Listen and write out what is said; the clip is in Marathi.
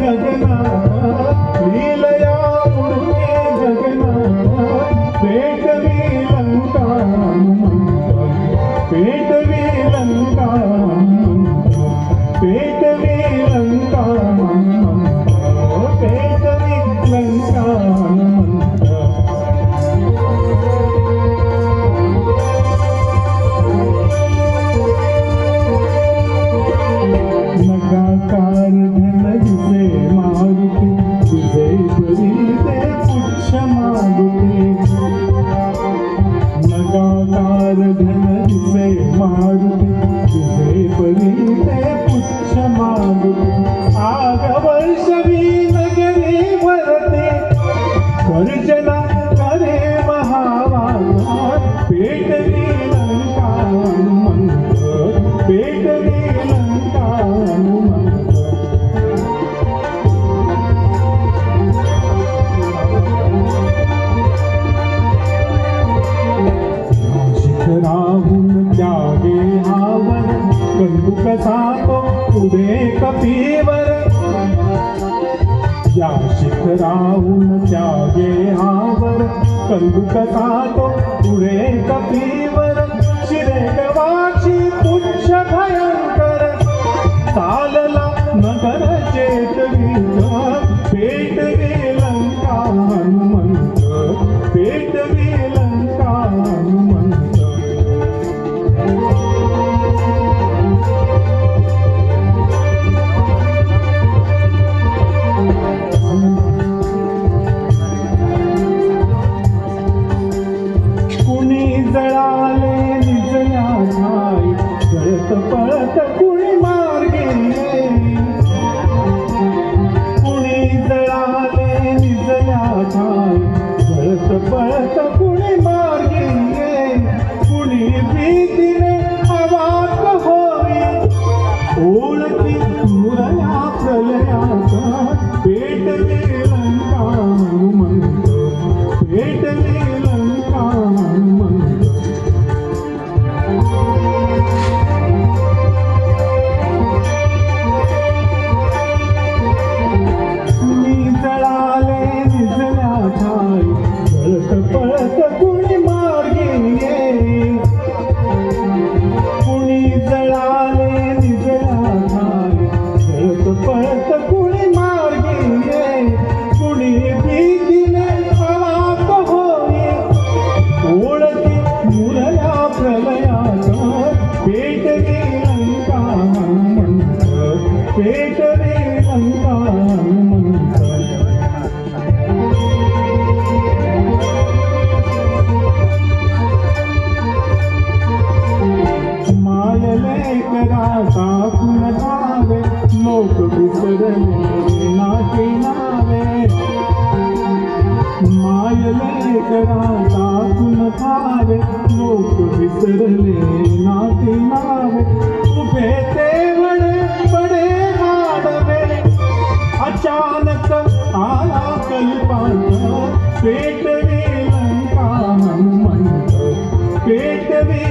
गगनात लीलया उडके गगनात पेटवी लंका हनुमंत पेटवी लंका हनुमंत पेटवी लंका हनुमंत पेटवी लंका हनुमंत नगाकार घन दिसे मारुती तुझे परी ते पुच्छ मारुती नगाकार घन दिसे मारुती तुझे परी ते पुच्छ मारुती आग वर्षवी नगरी भरते गर्जना करे महावाघ पेटवी लंका हनुमंत पेटवी लंका हनुमंत शिखराहून त्यागे हावर कंदुक सातो पुढे कपीवर या शिखराहून त्यागे हावर कंदुक सातो पुढे कपीवर शिरे गवाची पुच्छ भयंकर चालला नगर चेतवी पेटवी लंका हनुमंत पेटवी लंका हनुमंत कुणी जळाले निजल्या ठाई जळत पळत कुणी मार्गे कुणी जळाले निजल्या ठाई जळत पळत कुणी मार्गे कुणी भीतीने अवाक होई ओळखी मुरया प्रलयात पेटवी लंका हनुमंत पेटवी लंका हनुमंत कुणी जळाले निजल्या ठाई जळत पळत कुणी मार्गे कुणी जळाले निजल्या ठाई जळत पळत कुणी मार्गे कुणी भीतीने अवाक होई ओळखी मुरया प्रलयात पेटवी लंका हनुमंत पेटवी लंका हनुमंत मायले करा टाकून धावे लोक विसरले नाती नावे मायले करा टाकून धावे लोक विसरले नाती नावे उभे ते वडे बडे माडवे अचानक आला कल्पांत पेटवी लंका हनुमंत पेटवी